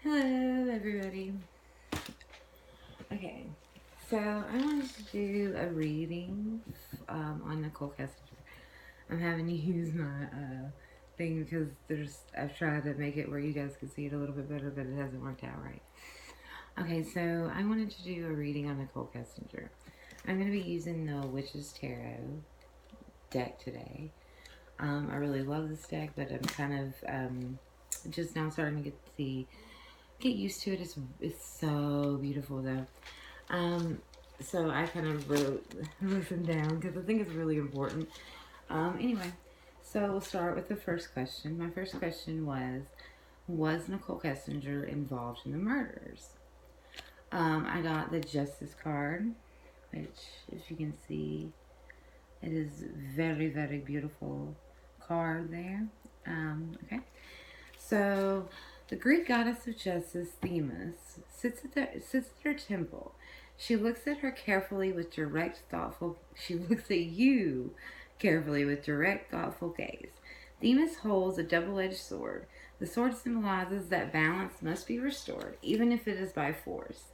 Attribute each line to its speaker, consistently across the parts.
Speaker 1: Hello, everybody. Okay, so I wanted to do a reading on Nicole Kessinger. I'm having to use my thing because I've tried to make it where you guys can see it a little bit better, but it hasn't worked out right. Okay, so I wanted to do a reading on Nicole Kessinger. I'm going to be using the Witch's Tarot deck today. I really love this deck, but I'm kind of just now starting to get used to it. It's so beautiful though. Um, so I kind of wrote them down because I think it's really important. Anyway, so we'll start with the first question. My first question was Nicole Kessinger involved in the murders? I got the Justice card, which, if you can see, it is very, very beautiful card there. Okay. So, the Greek goddess of justice, Themis, sits at her temple. She looks at her carefully with direct, thoughtful. She looks at you carefully with direct, thoughtful gaze. Themis holds a double-edged sword. The sword symbolizes that balance must be restored, even if it is by force.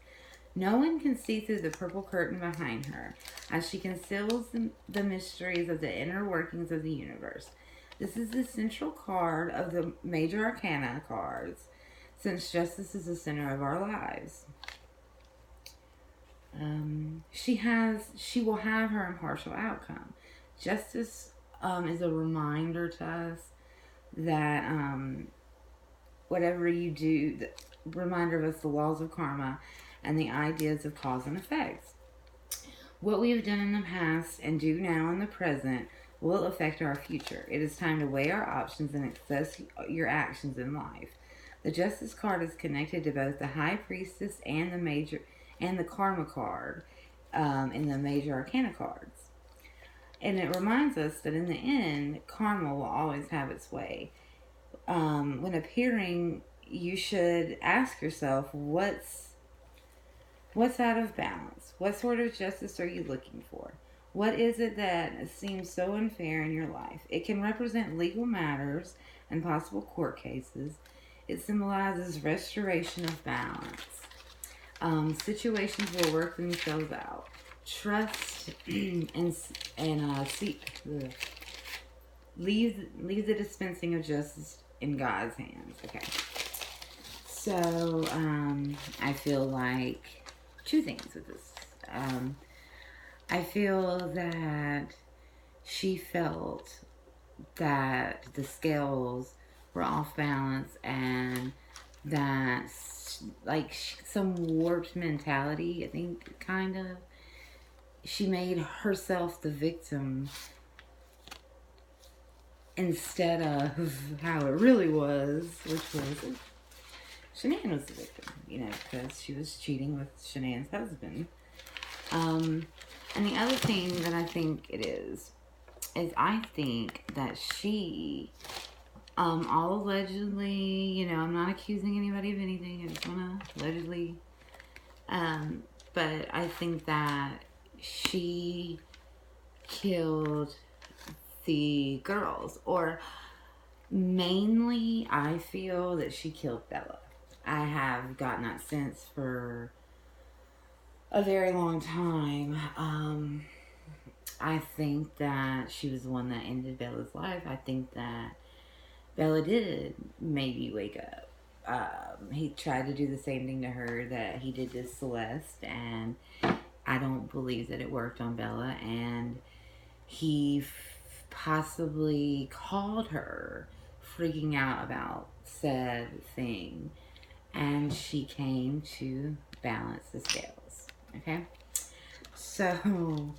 Speaker 1: No one can see through the purple curtain behind her, as she conceals the mysteries of the inner workings of the universe. This is the central card of the major arcana cards, since justice is the center of our lives. She will have her impartial outcome. Justice is a reminder to us that whatever you do, reminder of us the laws of karma and the ideas of cause and effects. What we have done in the past and do now in the present will affect our future. It is time to weigh our options and assess your actions in life. The Justice card is connected to both the High Priestess and the Karma card in the major arcana cards. And it reminds us that in the end, karma will always have its way. When appearing, you should ask yourself, what's out of balance? What sort of justice are you looking for? What is it that seems so unfair in your life? It can represent legal matters and possible court cases. It symbolizes restoration of balance. Situations will work themselves out. Trust and seek. Leave the dispensing of justice in God's hands. Okay. So I feel like two things with this. I feel that she felt that the scales were off balance and that, like, some warped mentality, I think, kind of. She made herself the victim instead of how it really was, which was Shanann was the victim, because she was cheating with Shanann's husband. And the other thing that I think it is I think that she, all allegedly, I'm not accusing anybody of anything, I just want to allegedly, but I think that she killed the girls, or mainly I feel that she killed Bella. I have gotten that sense for a very long time. I think that she was the one that ended Bella's life. I think that Bella did maybe wake up. He tried to do the same thing to her that he did to Celeste, and I don't believe that it worked on Bella, and he possibly called her freaking out about said thing, and she came to balance the scales. Okay, so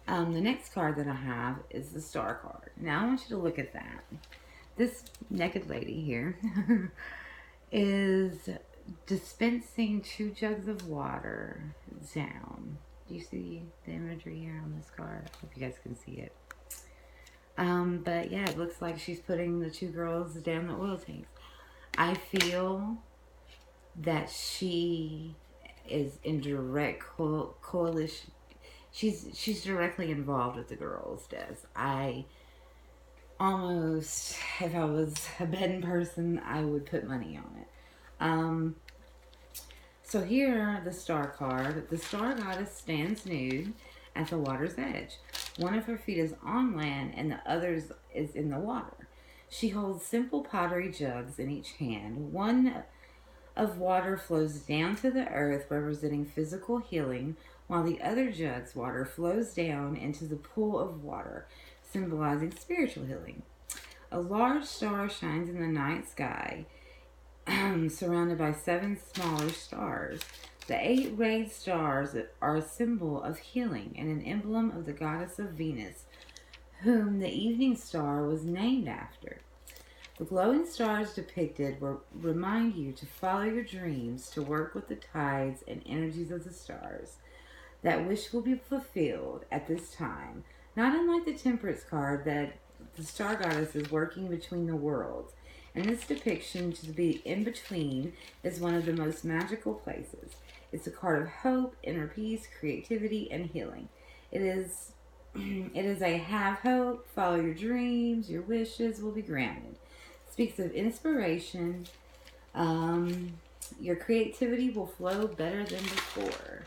Speaker 1: the next card that I have is the Star card. Now I want you to look at that. This naked lady here is dispensing 2 jugs of water down. Do you see the imagery here on this card? I hope you guys can see it. But yeah, it looks like she's putting the 2 girls down the oil tanks. I feel that she is in direct coalition. She's directly involved with the girls' deaths. I almost, if I was a betting person, I would put money on it. So here, the star card. The star goddess stands nude at the water's edge. One of her feet is on land and the other is in the water. She holds simple pottery jugs in each hand. One of water flows down to the earth, representing physical healing, while the other jug's water flows down into the pool of water, symbolizing spiritual healing. A large star shines in the night sky, surrounded by 7 smaller stars. The 8 rayed stars are a symbol of healing and an emblem of the goddess of Venus, whom the evening star was named after. The glowing stars depicted remind you to follow your dreams, to work with the tides and energies of the stars. That wish will be fulfilled at this time, not unlike the Temperance card that the star goddess is working between the worlds. And this depiction, to be in between, is one of the most magical places. It's a card of hope, inner peace, creativity, and healing. It is a have hope, follow your dreams, your wishes will be granted. It speaks of inspiration. Your creativity will flow better than before.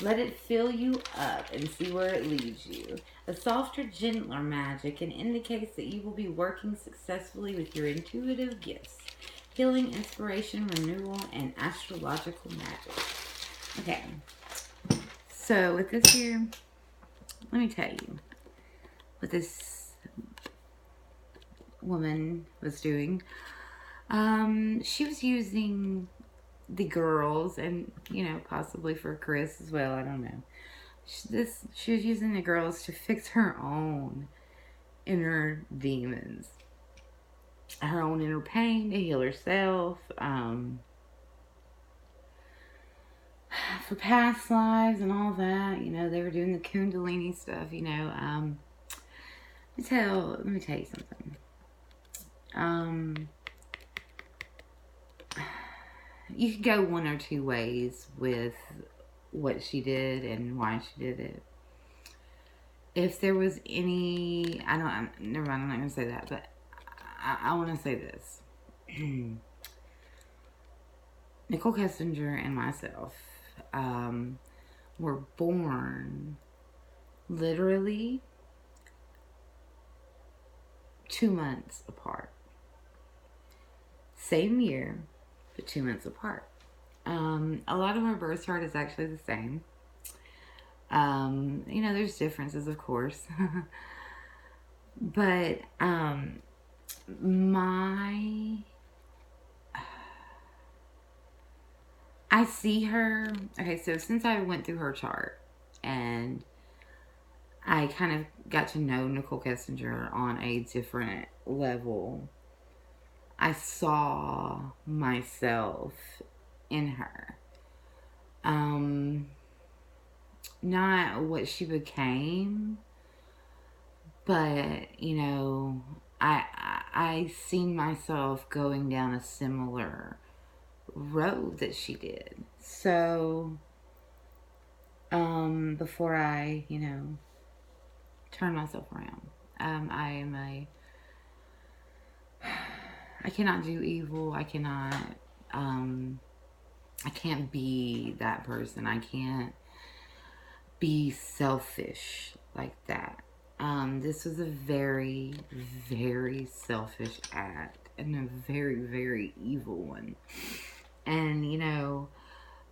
Speaker 1: Let it fill you up and see where it leads you. A softer, gentler magic and indicates that you will be working successfully with your intuitive gifts, healing, inspiration, renewal, and astrological magic. Okay, so with this here, let me tell you what this woman was doing. She was using the girls, and possibly for Chris as well, I don't know. She was using the girls to fix her own inner demons, her own inner pain, to heal herself, for past lives and all that. They were doing the Kundalini stuff. Let me tell you something. You could go one or two ways with what she did and why she did it. If there was any, never mind, I'm not going to say that, but I want to say this. Nicole Kessinger and myself were born literally 2 months apart. Same year, but 2 months apart. A lot of our birth chart is actually the same. There's differences, of course. But I see her. Okay, so since I went through her chart and I kind of got to know Nicole Kessinger on a different level, I saw myself in her. Not what she became, but I seen myself going down a similar road that she did. So before I turn myself around, I cannot do evil. I can't be that person. I can't be selfish like that. This was a very, very selfish act and a very, very evil one. And,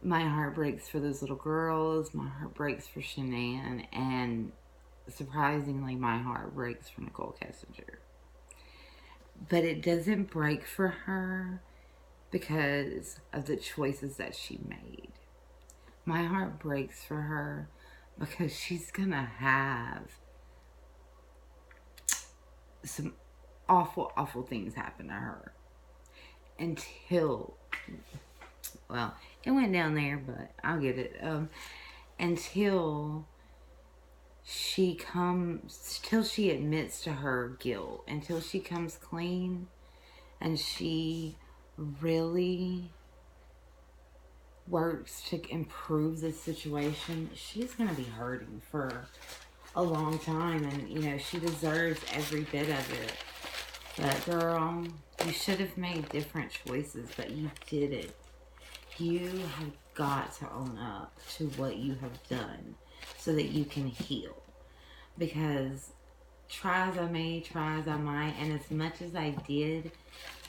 Speaker 1: my heart breaks for those little girls. My heart breaks for Shanann. And surprisingly, my heart breaks for Nicole Kessinger. But it doesn't break for her because of the choices that she made. My heart breaks for her because she's gonna have some awful, awful things happen to her. Until, well, it went down there, but I'll get it. Until she admits to her guilt, until she comes clean and she really works to improve the situation, she's going to be hurting for a long time. And, she deserves every bit of it. But, girl, you should have made different choices, but you didn't. You have got to own up to what you have done so that you can heal. Because try as I may, try as I might, and as much as I did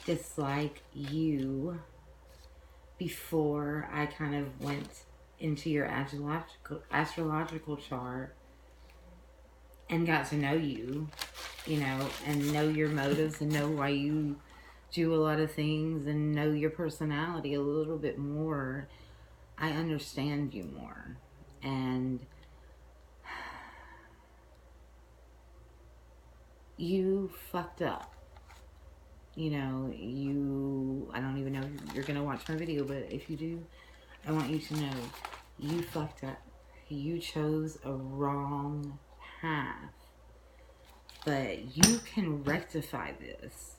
Speaker 1: dislike you before I kind of went into your astrological chart and got to know you, you know, and know your motives and know why you do a lot of things and know your personality a little bit more, I understand you more. And you fucked up. You know, I don't even know if you're going to watch my video, but if you do, I want you to know you fucked up. You chose a wrong path. But you can rectify this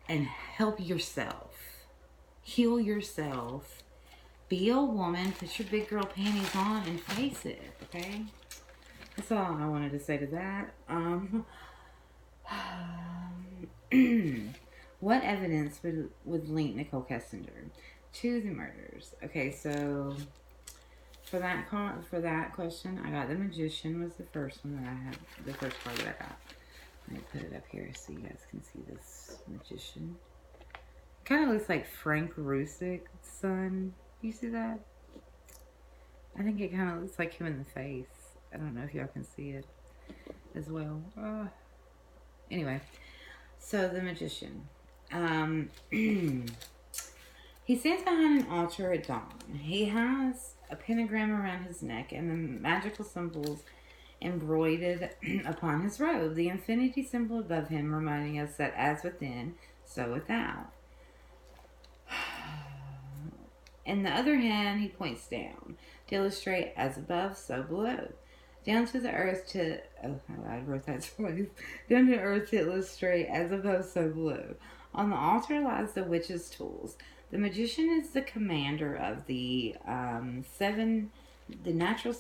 Speaker 1: and help yourself. Heal yourself. Be a woman. Put your big girl panties on and face it, okay? That's all I wanted to say to that. What evidence would link Nicole Kessinger to the murders? Okay, so for that question, I got the Magician was the first one that I had, the first card that I got. Let me put it up here so you guys can see this Magician. Kind of looks like Frank Rusick's son. You see that? I think it kind of looks like him in the face. I don't know if y'all can see it as well. Anyway, so the Magician. He stands behind an altar at dawn. He has a pentagram around his neck and the magical symbols embroidered upon his robe. The infinity symbol above him reminding us that as within, so without. In the other hand, he points down to illustrate as above, so below. Down to the earth to, I wrote that twice. Down to earth to illustrate as above, so below. On the altar lies the witch's tools. The magician is the commander of the seven natural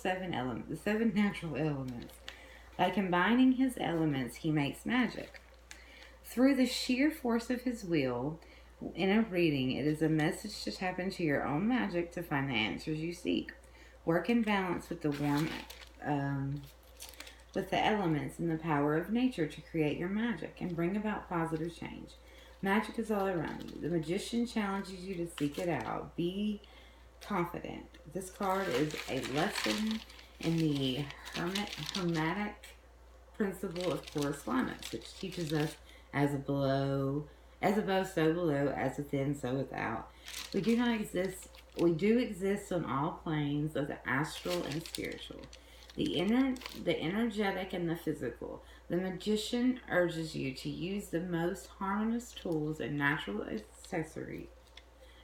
Speaker 1: elements. By combining his elements, he makes magic. Through the sheer force of his will, in a reading, it is a message to tap into your own magic to find the answers you seek. Work in balance with the elements and the power of nature to create your magic and bring about positive change. Magic is all around you. The magician challenges you to seek it out. Be confident. This card is a lesson in the hermetic principle of correspondence, which teaches us as above, so below, as within, so without. We do exist on all planes of the astral and spiritual, the energetic and the physical. The magician urges you to use the most harmonious tools and natural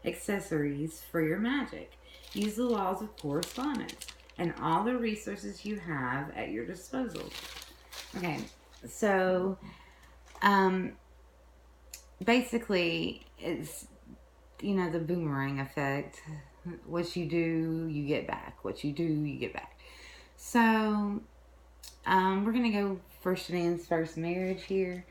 Speaker 1: accessories for your magic. Use the laws of correspondence and all the resources you have at your disposal. Okay, so basically it's, you know, the boomerang effect. What you do, you get back. What you do, you get back. So we're going to go for Shanann's first marriage here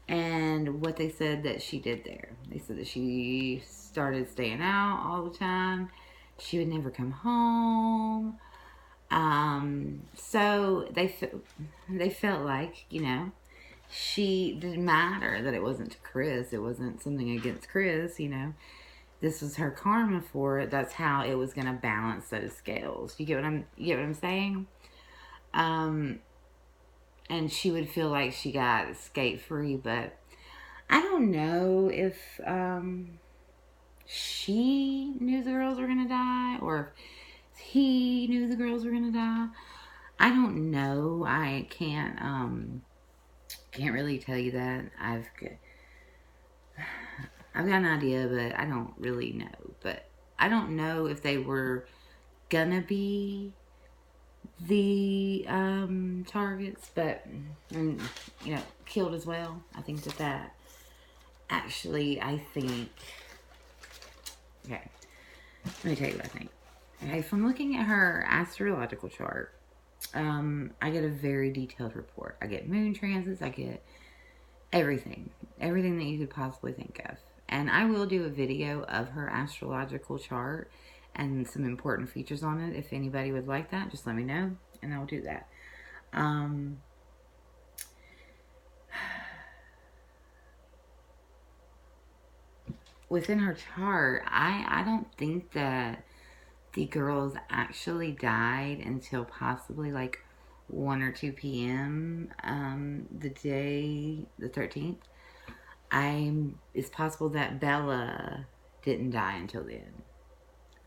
Speaker 1: and what they said that she did there. They said that she started staying out all the time. She would never come home. So they felt like, you know, she didn't matter that it wasn't to Chris. It wasn't something against Chris, you know. This was her karma for it. That's how it was going to balance those scales. You get what I'm saying? And she would feel like she got escape free, but I don't know if she knew the girls were going to die or if he knew the girls were going to die. I don't know. I can't really tell you that. I've got an idea, but I don't really know. But I don't know if they were gonna be the targets, but you know, killed as well. I think that actually, I think. Okay, let me tell you what I think. Okay, from looking at her astrological chart, I get a very detailed report. I get moon transits. I get everything that you could possibly think of. And I will do a video of her astrological chart and some important features on it. If anybody would like that, just let me know and I'll do that. Within her chart, I don't think that the girls actually died until possibly like 1 or 2 p.m. The day, the 13th. It's possible that Bella didn't die until then.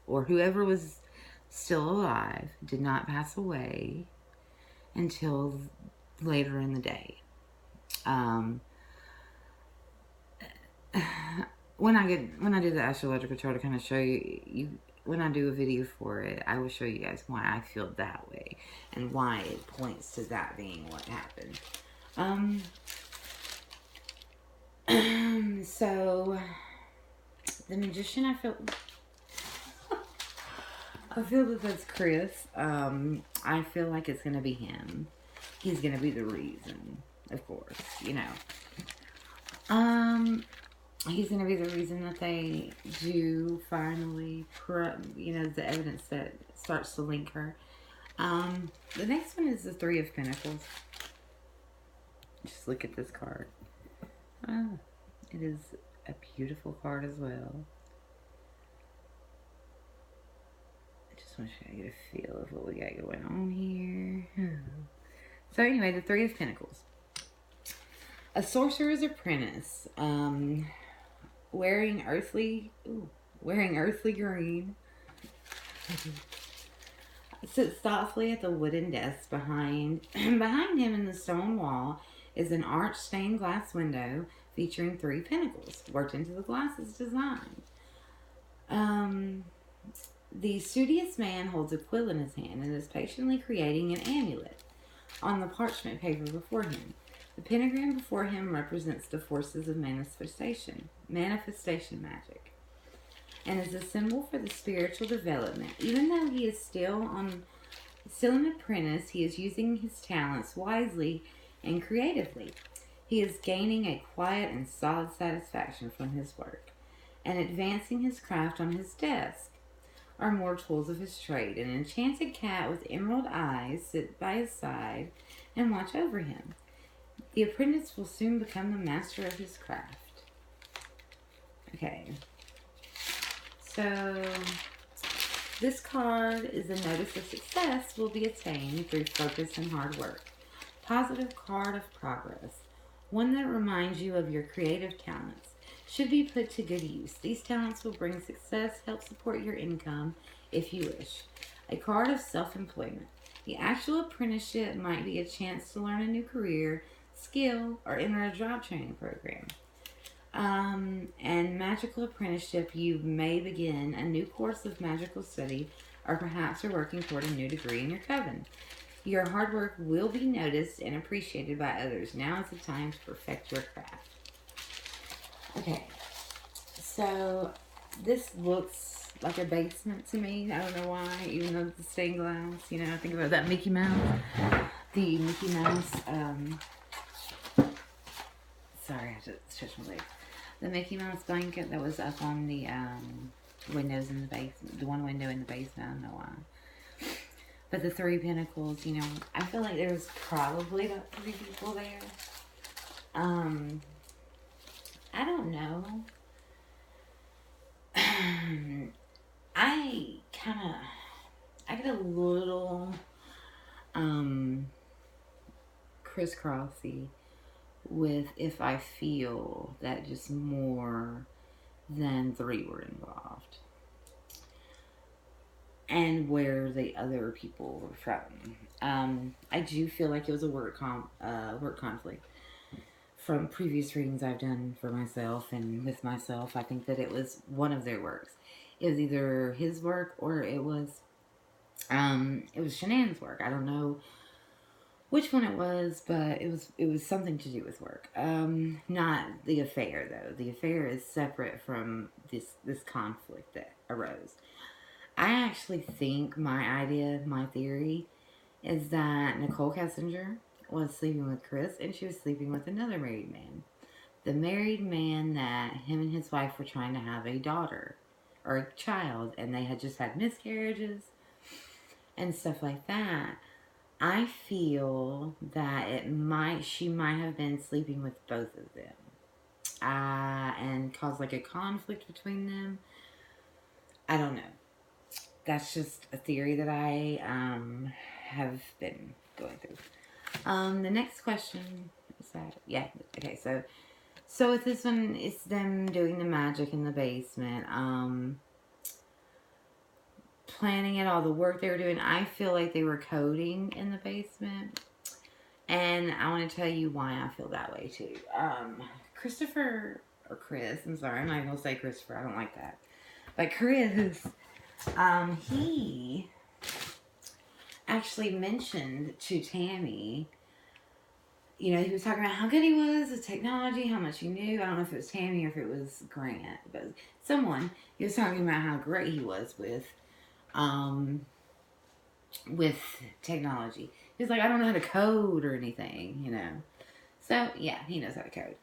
Speaker 1: Or whoever was still alive did not pass away until later in the day. When I do the astrological chart, to kind of show you when I do a video for it, I will show you guys why I feel that way and why it points to that being what happened. So the magician, I feel that that's Chris. I feel like it's gonna be him. He's gonna be the reason, of course, you know. He's going to be the reason that they do finally, the evidence that starts to link her. The next one is the Three of Pentacles. Just look at this card. Oh, it is a beautiful card as well. I just want to show you a feel of what we got going on here. So anyway, the Three of Pentacles. A sorcerer's apprentice. Wearing earthly green, sits thoughtfully at the wooden desk behind him in the stone wall is an arched stained glass window featuring 3 pentacles worked into the glass's design. The studious man holds a quill in his hand and is patiently creating an amulet on the parchment paper before him. The pentagram before him represents the forces of manifestation magic, and is a symbol for the spiritual development. Even though he is still an apprentice, he is using his talents wisely and creatively. He is gaining a quiet and solid satisfaction from his work, and advancing his craft on his desk are more tools of his trade. An enchanted cat with emerald eyes sit by his side and watch over him. The apprentice will soon become the master of his craft. Okay. So, this card is a notice of success will be attained through focus and hard work. Positive card of progress. One that reminds you of your creative talents. Should be put to good use. These talents will bring success, help support your income if you wish. A card of self-employment. The actual apprenticeship might be a chance to learn a new career, skill, or enter a job training program. And magical apprenticeship, you may begin a new course of magical study, or perhaps you're working toward a new degree in your coven. Your hard work will be noticed and appreciated by others. Now is the time to perfect your craft. Okay, so this looks like a basement to me. I don't know why, even though it's stained glass. You know, I think about that Mickey Mouse. The Mickey Mouse, sorry, I had to stretch my legs. The Mickey Mouse blanket that was up on the windows in the basement, the one window in the basement, I don't know why. But the 3 pentacles, you know, I feel like there was probably about 3 people there. I don't know. I get a little crisscrossy with if I feel that just more than 3 were involved, and where the other people were from. I do feel like it was a work conflict. From previous readings I've done for myself and with myself, I think that it was one of their works. It was either his work or it was Shanann's work. I don't know which one it was, but it was something to do with work. Not the affair though. The affair is separate from this conflict that arose. I actually think my theory is that Nicole Kessinger was sleeping with Chris and she was sleeping with another married man. The married man that him and his wife were trying to have a daughter or a child and they had just had miscarriages and stuff like that, I feel that she might have been sleeping with both of them, and caused like a conflict between them. I don't know. That's just a theory that I have been going through. The next question is that, yeah, okay, so with this one, it's them doing the magic in the basement, planning it, all the work they were doing. I feel like they were coding in the basement, and I want to tell you why I feel that way too. Christopher, or Chris, I'm sorry, I'm not going to say Christopher, I don't like that. But Chris, he actually mentioned to Tammy, you know, he was talking about how good he was with technology, how much he knew. I don't know if it was Tammy or if it was Grant, but someone, he was talking about how great he was with technology. He was like, I don't know how to code or anything, you know. So, yeah, he knows how to code.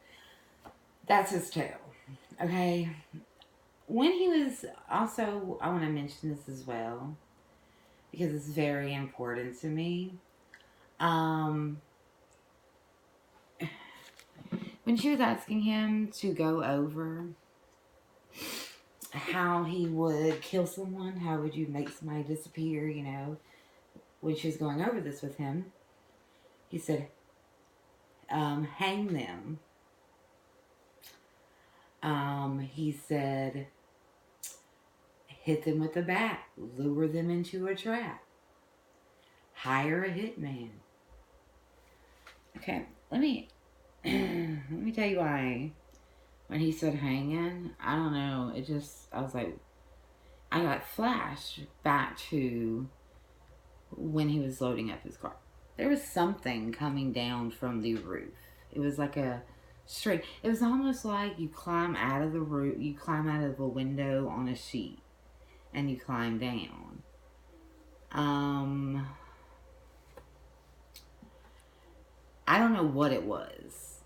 Speaker 1: That's his tale. Okay. When he was, also, I want to mention this as well, because it's very important to me. When she was asking him to go over how he would kill someone, how would you make somebody disappear, you know, when she was going over this with him, he said, hang them. He said, hit them with a bat, lure them into a trap, hire a hitman. Okay, let me tell you why. When he said hanging, I don't know, I was like, I got flashed back to when he was loading up his car. There was something coming down from the roof. It was like a straight, it was almost like you climb out of the roof, you climb out of a window on a sheet, and you climb down. I don't know what it was,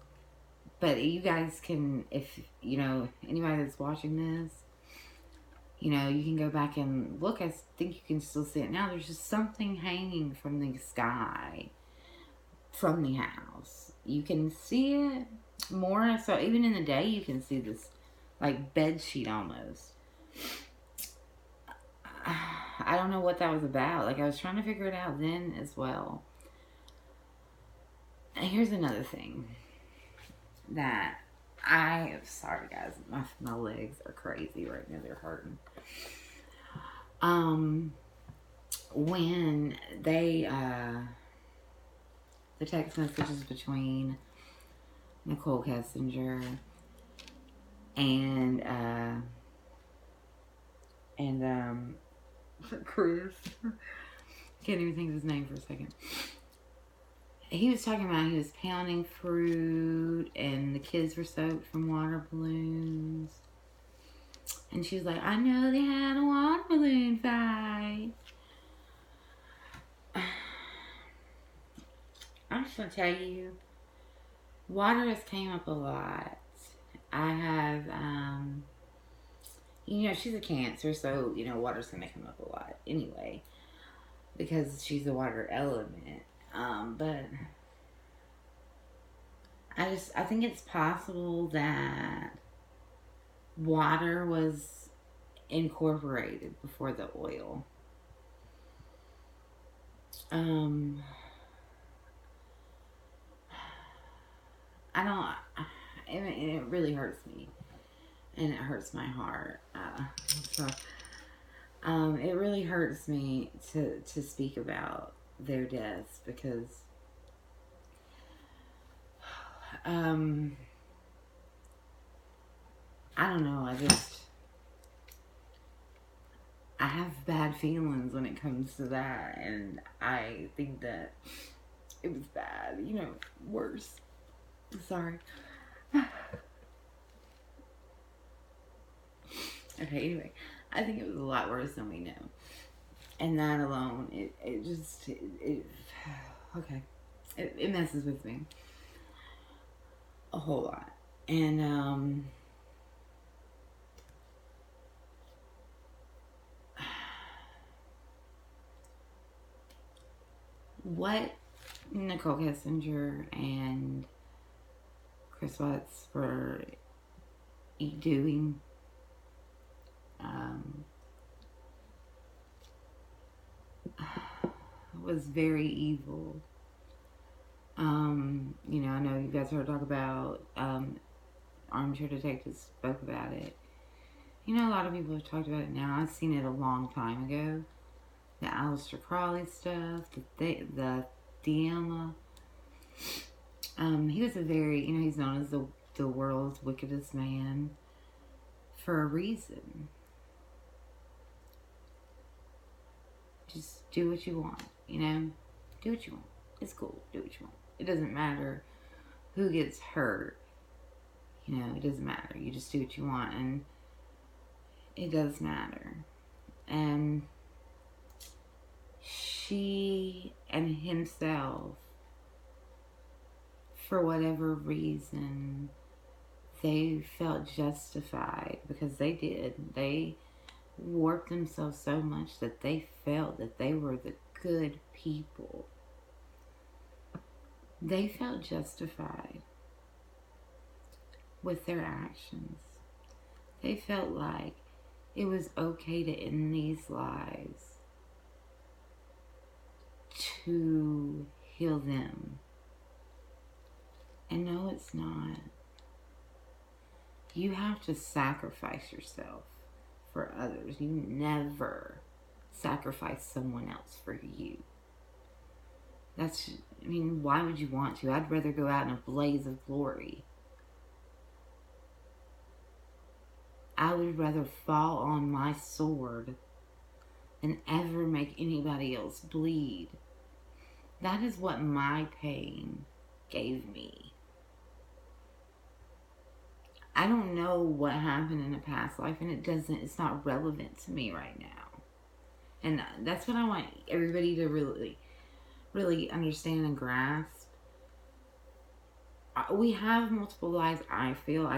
Speaker 1: but you guys can, if, you know, anybody that's watching this, you know, you can go back and look. I think you can still see it now. There's just something hanging from the sky, from the house. You can see it more. So even in the day, you can see this, like, bed sheet almost. I don't know what that was about. Like, I was trying to figure it out then as well. And here's another thing that sorry guys, my legs are crazy right now. They're hurting. When they, the text messages between Nicole Kessinger and Chris, can't even think of his name for a second. He was talking about he was pounding fruit and the kids were soaked from water balloons. And she was like, I know they had a water balloon fight. I'm just going to tell you, water has came up a lot. I have, you know, she's a Cancer, so, you know, water's going to come up a lot anyway, because she's a water element. But I think it's possible that water was incorporated before the oil. It really hurts me, and it hurts my heart. It really hurts me to speak about their deaths, because I don't know, I have bad feelings when it comes to that, and I think that it was bad, you know, worse. Sorry. Okay, anyway, I think it was a lot worse than we know. And that alone, it messes with me a whole lot. And what Nicole Kessinger and Chris Watts were doing was very evil. You know, I know you guys heard talk about Armchair Detectives spoke about it. You know, a lot of people have talked about it now. I've seen it a long time ago. The Aleister Crowley stuff, the Diema. He was a very, you know, he's known as the world's wickedest man for a reason. Just do what you want, you know? Do what you want. It's cool. Do what you want. It doesn't matter who gets hurt. You know, it doesn't matter. You just do what you want, and it does matter. And she and himself, for whatever reason, they felt justified, because they did. They warped themselves so much that they felt that they were the good people. They felt justified with their actions. They felt like it was okay to end these lives to heal them. And no, it's not. You have to sacrifice yourself for others. You never sacrifice someone else for you. That's, I mean, why would you want to? I'd rather go out in a blaze of glory. I would rather fall on my sword than ever make anybody else bleed. That is what my pain gave me. I don't know what happened in a past life, and it's not relevant to me right now. And that's what I want everybody to really understand and grasp. We have multiple lives. I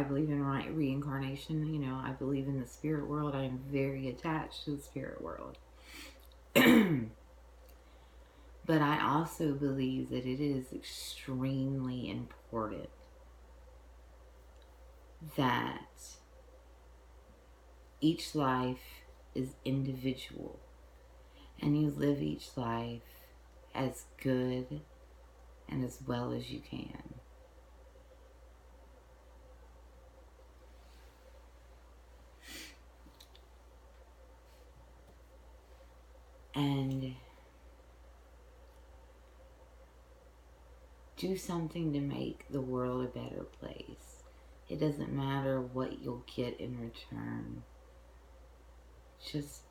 Speaker 1: believe in reincarnation. You know, I believe in the spirit world. I am very attached to the spirit world. But I also believe that it is extremely important that each life is individual, and you live each life as good and as well as you can. And do something to make the world a better place. It doesn't matter what you'll get in return. Just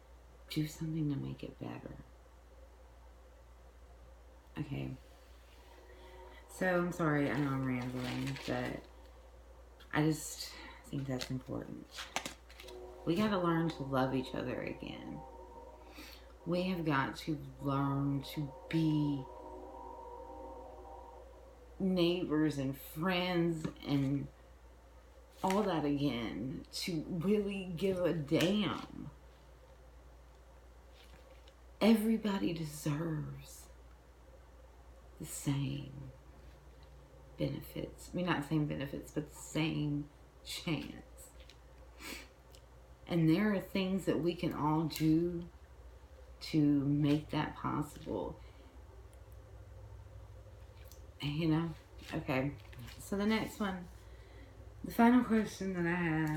Speaker 1: do something to make it better. Okay. So, I'm sorry, I know I'm rambling, but I just think that's important. We got to learn to love each other again. We have got to learn to be neighbors and friends and all that again, to really give a damn. Everybody deserves the same benefits. I mean, not the same benefits, but the same chance. And there are things that we can all do to make that possible. You know? Okay. So the next one, the final question that I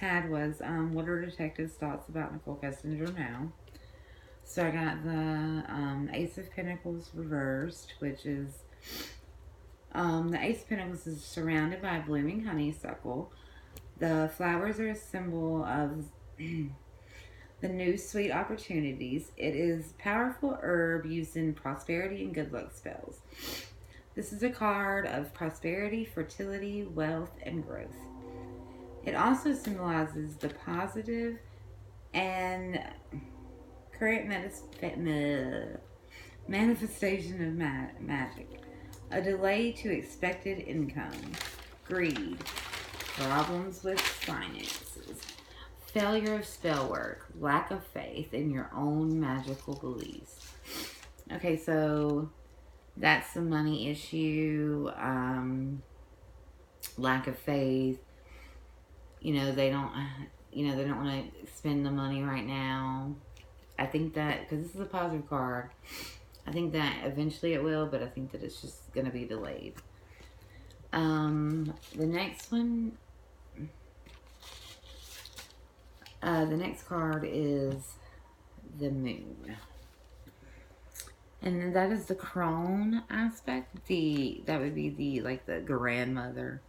Speaker 1: had was, what are detectives' thoughts about Nicole Kessinger now? So I got the Ace of Pentacles reversed, which is, the Ace of Pentacles is surrounded by a blooming honeysuckle. The flowers are a symbol of the new sweet opportunities. It is powerful herb used in prosperity and good luck spells. This is a card of prosperity, fertility, wealth, and growth. It also symbolizes the positive and current manifestation of magic. A delay to expected income. Greed. Problems with finances. Failure of spell work. Lack of faith in your own magical beliefs. Okay, so that's the money issue, lack of faith. They don't, they don't want to spend the money right now. I think that, because this is a positive card, I think that eventually it will, but I think that it's just going to be delayed. The next one, the next card is the moon. And that is the crone aspect. That would be the grandmother.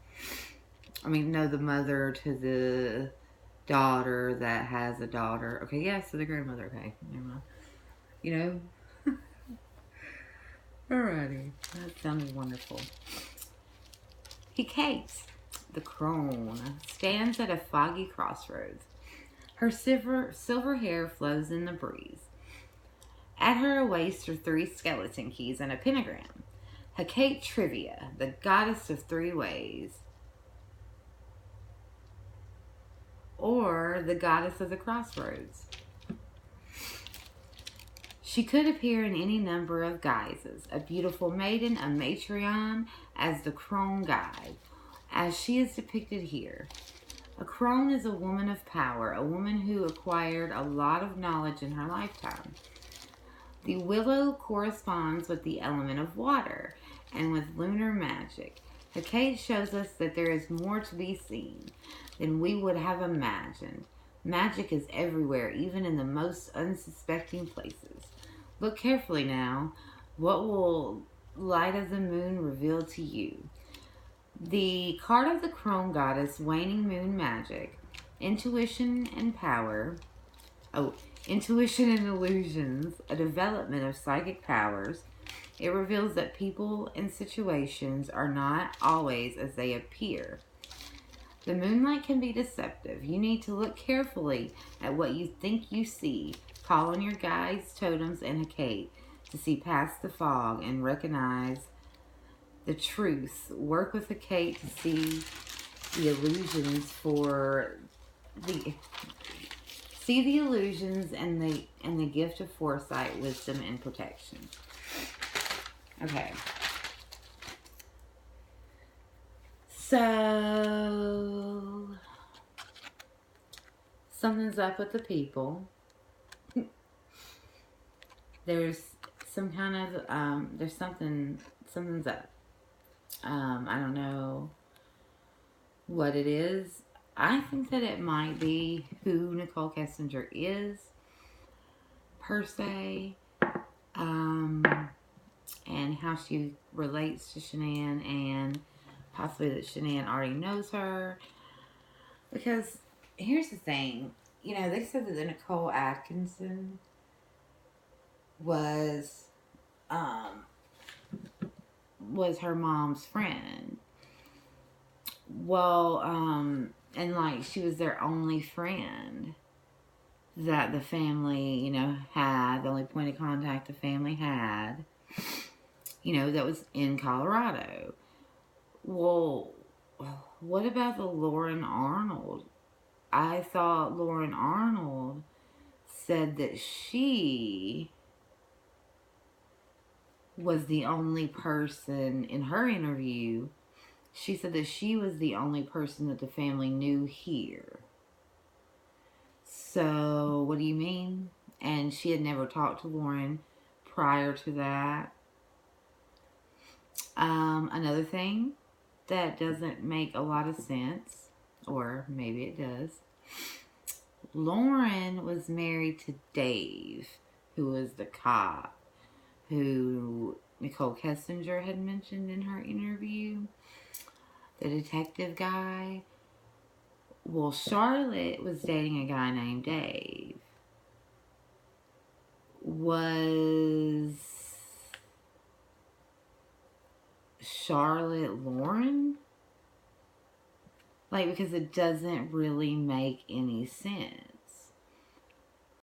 Speaker 1: I mean, no, the mother to the daughter that has a daughter. Okay, yeah, so the grandmother. Okay, never mind. You know? Alrighty. That sounded wonderful. Hecate, the crone, stands at a foggy crossroads. Her silver hair flows in the breeze. At her waist are 3 skeleton keys and a pentagram. Hecate Trivia, the goddess of 3 ways. Or the goddess of the crossroads. She could appear in any number of guises. A beautiful maiden, a matriarch, as the crone guide, as she is depicted here. A crone is a woman of power, a woman who acquired a lot of knowledge in her lifetime. The willow corresponds with the element of water and with lunar magic. Hecate shows us that there is more to be seen than we would have imagined. Magic is everywhere, even in the most unsuspecting places. Look carefully now. What will light of the moon reveal to you? The card of the crone goddess, waning moon magic, intuition and power. Intuition and illusions, a development of psychic powers. It reveals that people and situations are not always as they appear. The moonlight can be deceptive. You need to look carefully at what you think you see. Call on your guides, totems, and Hecate to see past the fog and recognize the truth. Work with Hecate to see the illusions see the illusions and the gift of foresight, wisdom, and protection. Okay. So something's up with the people. There's some kind of something's up. I don't know what it is. I think that it might be who Nicole Kessinger is, per se, and how she relates to Shanann, and possibly that Shanann already knows her. Because here's the thing, they said that the Nicole Atkinson was her mom's friend. Well, and like she was their only friend that the family, had, the only point of contact the family had, that was in Colorado. Well, what about the Lauren Arnold? I thought Lauren Arnold said that she was the only person in her interview. She said that she was the only person that the family knew here. So, what do you mean? And she had never talked to Lauren prior to that. Another thing that doesn't make a lot of sense, or maybe it does. Lauren was married to Dave, who was the cop who Nicole Kessinger had mentioned in her interview. The detective guy. Well, Charlotte was dating a guy named Dave. Was Charlotte Lauren? Because it doesn't really make any sense.